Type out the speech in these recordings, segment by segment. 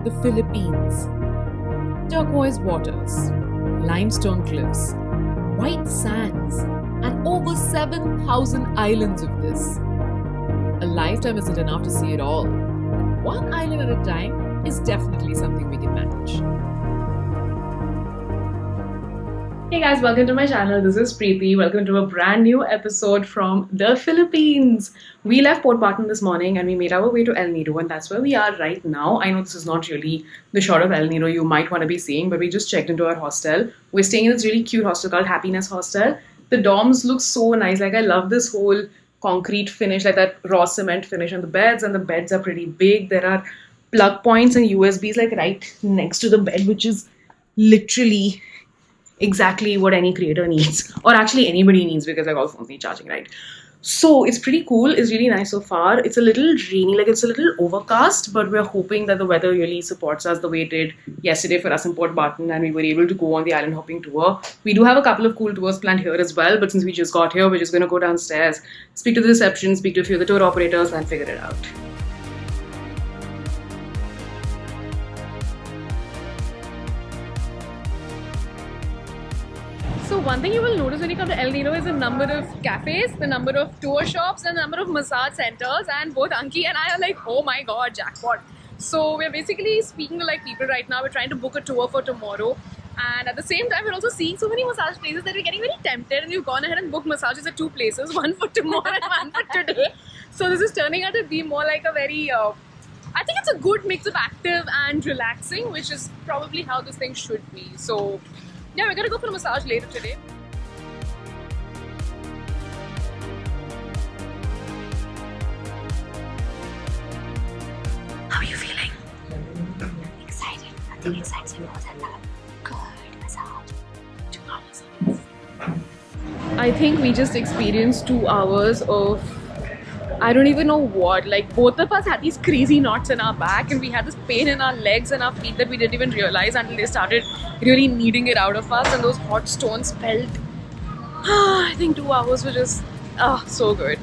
the Philippines. Turquoise waters, limestone cliffs, white sands, and over 7,000 islands of this. A lifetime isn't enough to see it all. One island at a time is definitely something we can manage. Hey guys, welcome to my channel. This is Preeti. Welcome to a brand new episode from the Philippines. We left Port Barton this morning and we made our way to El Nido, and that's where we are right now. I know this is not really the shot of El Nido you might want to be seeing, but we just checked into our hostel. We're staying in this really cute hostel called Happiness Hostel. The dorms look so nice. Like, I love this whole concrete finish, like that raw cement finish on the beds, and the beds are pretty big. There are plug points and USBs like right next to the bed, which is literally exactly what any creator needs, or actually anybody needs, because like all phones need charging, right? So it's pretty cool. It's really nice so far. It's a little rainy, like it's a little overcast, but we're hoping that the weather really supports us the way it did yesterday for us in Port Barton, and we were able to go on the island hopping tour. We do have a couple of cool tours planned here as well, but since we just got here, we're just going to go downstairs, speak to the reception, speak to a few of the tour operators, and figure it out. So one thing you will notice when you come to El Nido is the number of cafes, the number of tour shops, and the number of massage centers, and both Anki and I are like, oh my god, jackpot. So we're basically speaking to like people right now. We're trying to book a tour for tomorrow, and at the same time we're also seeing so many massage places that we're getting very tempted, and we've gone ahead and booked massages at two places, one for tomorrow and one for today. So this is turning out to be more like a very I think it's a good mix of active and relaxing, which is probably how this thing should be. So yeah, we're gonna go for a massage later today. How are you feeling? Excited. Nothing excites me more than that. Good massage. 2 hours. I think we just experienced 2 hours of I don't even know what. Like, both of us had these crazy knots in our back, and we had this pain in our legs and our feet that we didn't even realize until they started really kneading it out of us, and those hot stones felt. I think 2 hours were just so good.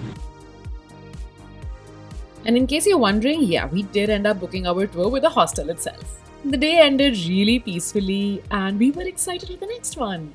And in case you're wondering, yeah, we did end up booking our tour with the hostel itself. The day ended really peacefully, and we were excited for the next one.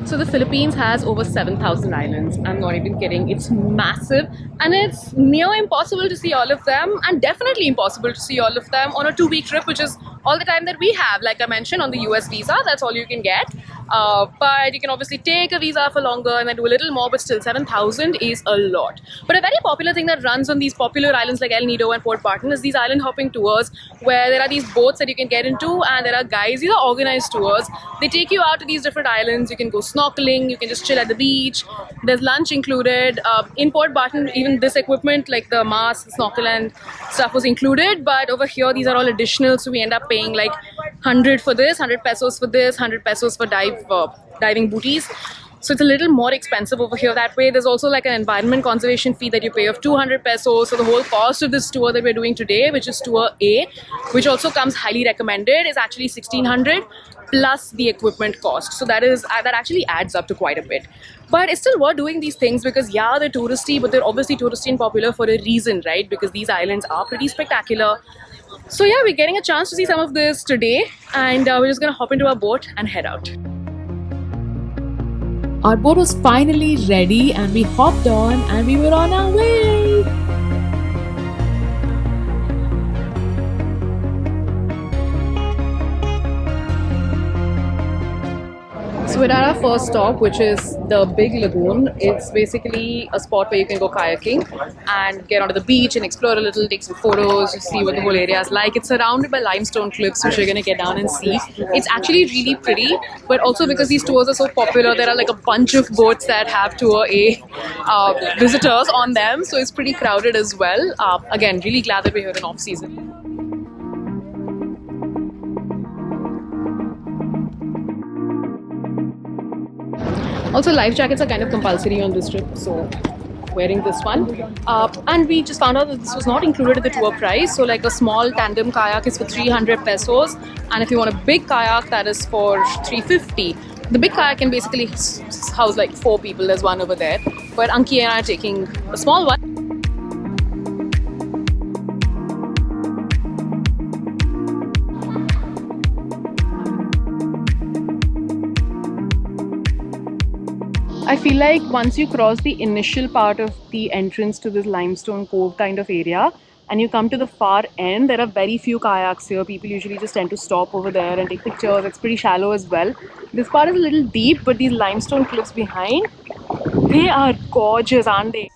So the Philippines has over 7,000 islands. I'm not even kidding. It's massive, and it's near impossible to see all of them, and definitely impossible to see all of them on a 2-week trip, which is all the time that we have. Like I mentioned, on the US visa, that's all you can get. But you can obviously take a visa for longer and then do a little more, but still 7,000 is a lot. But a very popular thing that runs on these popular islands like El Nido and Port Barton is these island hopping tours, where there are these boats that you can get into, and there are guys, these are organized tours. They take you out to these different islands. You can go snorkeling, you can just chill at the beach. There's lunch included. In Port Barton, even this equipment like the mask, snorkel and stuff was included, but over here these are all additional, so we end up paying like 100 for this, 100 pesos for this, 100 pesos for diving booties. So it's a little more expensive over here that way. There's also like an environment conservation fee that you pay of 200 pesos. So the whole cost of this tour that we're doing today, which is Tour A, which also comes highly recommended, is actually 1,600 plus the equipment cost. So that actually adds up to quite a bit. But it's still worth doing these things because yeah, they're touristy, but they're obviously touristy and popular for a reason, right? Because these islands are pretty spectacular. So yeah, we're getting a chance to see some of this today, and we're just gonna hop into our boat and head out. Our boat was finally ready, and we hopped on and we were on our way. So we're at our first stop, which is the big lagoon. It's basically a spot where you can go kayaking and get onto the beach and explore a little, take some photos, just see what the whole area is like. It's surrounded by limestone cliffs, which you're going to get down and see. It's actually really pretty, but also because these tours are so popular, there are like a bunch of boats that have Tour A visitors on them, so it's pretty crowded as well. Again, really glad that we're here in off-season. Also, life jackets are kind of compulsory on this trip, so wearing this one. And we just found out that this was not included in the tour price. So like a small tandem kayak is for 300 pesos. And if you want a big kayak, that is for 350. The big kayak can basically house like 4 people. There's one over there. But Anki and I are taking a small one. I feel like once you cross the initial part of the entrance to this limestone cove kind of area and you come to the far end, there are very few kayaks here. People usually just tend to stop over there and take pictures. It's pretty shallow as well. This part is a little deep, but these limestone cliffs behind, they are gorgeous, aren't they?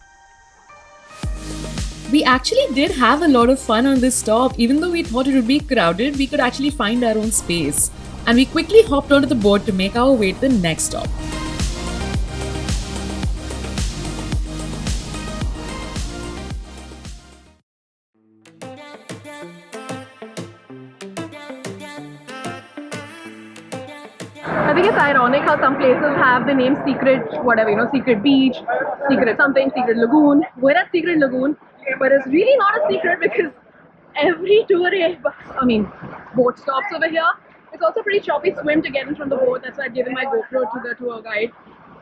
We actually did have a lot of fun on this stop. Even though we thought it would be crowded, we could actually find our own space. And we quickly hopped onto the boat to make our way to the next stop. I think it's ironic how some places have the name secret, whatever, secret beach, secret something, secret lagoon. We're at secret lagoon, but it's really not a secret because every tour boat stops over here. It's also a pretty choppy swim to get in from the boat. That's why I'd given my GoPro to the tour guide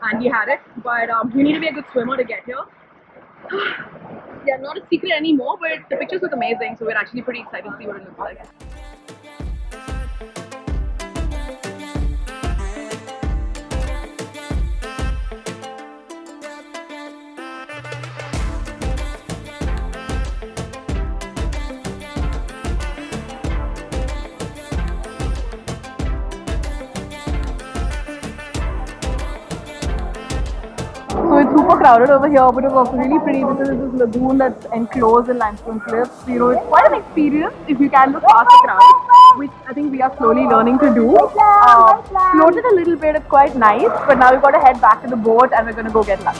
and he had it. But you need to be a good swimmer to get here. Yeah, not a secret anymore, but the pictures look amazing. So we're actually pretty excited to see what it looks like. So it's super crowded over here, but it's also really pretty because it's this lagoon that's enclosed in limestone cliffs. It's quite an experience if you can look past the crowd, which I think we are slowly learning to do. Floated a little bit, it's quite nice, but now we've got to head back to the boat and we're going to go get lunch.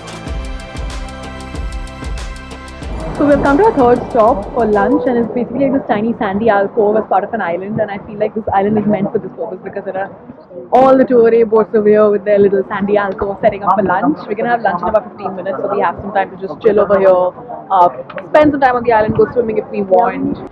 So we've come to a third stop for lunch, and it's basically like this tiny sandy alcove as part of an island, and I feel like this island is meant for this purpose because there are all the Tour A boats over here with their little sandy alcove setting up for lunch. We're going to have lunch in about 15 minutes, so we have some time to just chill over here, spend some time on the island, go swimming if we want.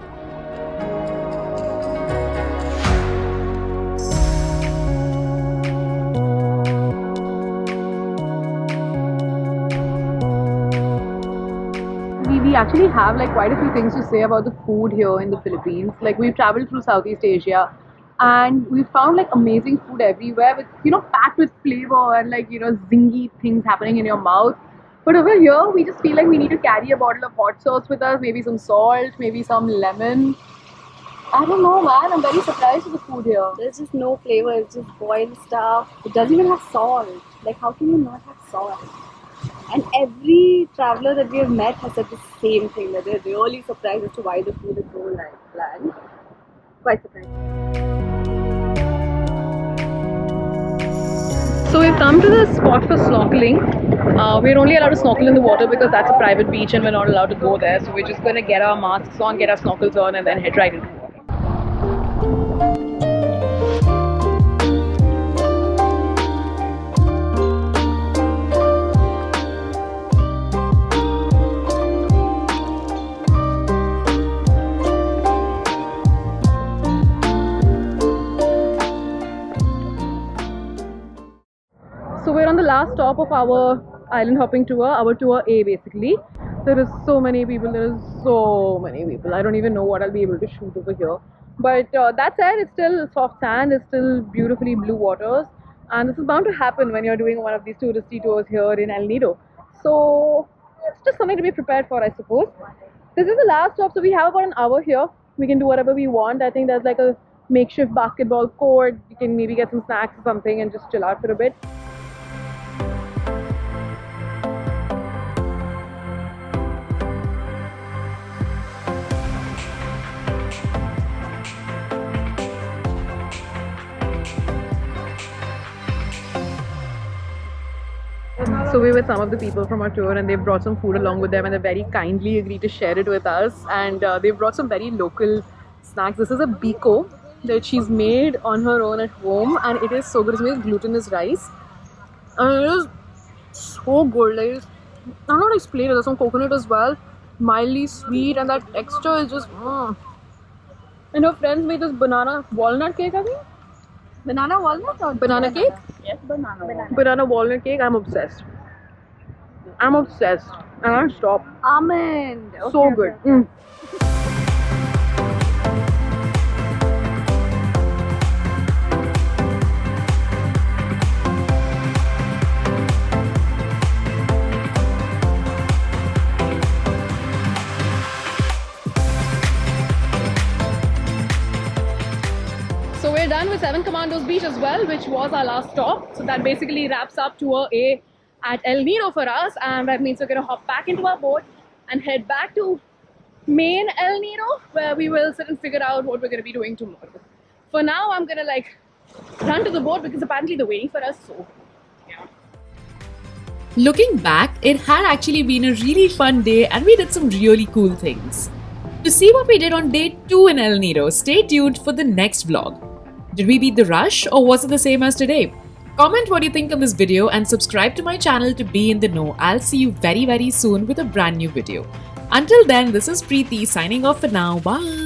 We actually have like quite a few things to say about the food here in the Philippines. Like we've traveled through Southeast Asia and we found like amazing food everywhere with, packed with flavor and like, zingy things happening in your mouth. But over here, we just feel like we need to carry a bottle of hot sauce with us, maybe some salt, maybe some lemon. I don't know, man. I'm very surprised with the food here. There's just no flavor. It's just boiled stuff. It doesn't even have salt. Like, how can you not have salt? And every traveler that we have met has said the same thing, that they're really surprised as to why the food is so bland. Quite surprised. So we've come to the spot for snorkeling. We're only allowed to snorkel in the water because that's a private beach and we're not allowed to go there. So we're just going to get our masks on, get our snorkels on and then head right into the water. So we're on the last stop of our island hopping tour, our tour A basically. There is so many people, I don't even know what I'll be able to shoot over here. But that said, it's still soft sand, it's still beautifully blue waters. And this is bound to happen when you're doing one of these touristy tours here in El Nido. So it's just something to be prepared for, I suppose. This is the last stop, so we have about an hour here. We can do whatever we want. I think there's like a makeshift basketball court. You can maybe get some snacks or something and just chill out for a bit. So we're with some of the people from our tour and they've brought some food along with them and they very kindly agreed to share it with us, and they've brought some very local snacks. This is a biko that she's made on her own at home and it is so good. It's made with glutinous rice and it is so good. Like, don't know how to explain it. There's some coconut as well, mildly sweet, and that texture is just. And her friends made this banana walnut cake, I think. Banana walnut or Banana cake? Yes, banana. Banana walnut cake. I'm obsessed. I'm obsessed. I can't stop. Almond. Okay, So good. Mm. So we're done with Seven Commandos Beach as well, which was our last stop. So that basically wraps up Tour A at El Nido for us, and that means we're going to hop back into our boat and head back to main El Nido, where we will sit and figure out what we're going to be doing tomorrow. For now, I'm going to run to the boat because apparently they're waiting for us. So yeah. Looking back, it had actually been a really fun day and we did some really cool things. To see what we did on day 2 in El Nido, stay tuned for the next vlog. Did we beat the rush or was it the same as today? Comment what you think on this video and subscribe to my channel to be in the know. I'll see you very soon with a brand new video. Until then, this is Preeti signing off for now. Bye!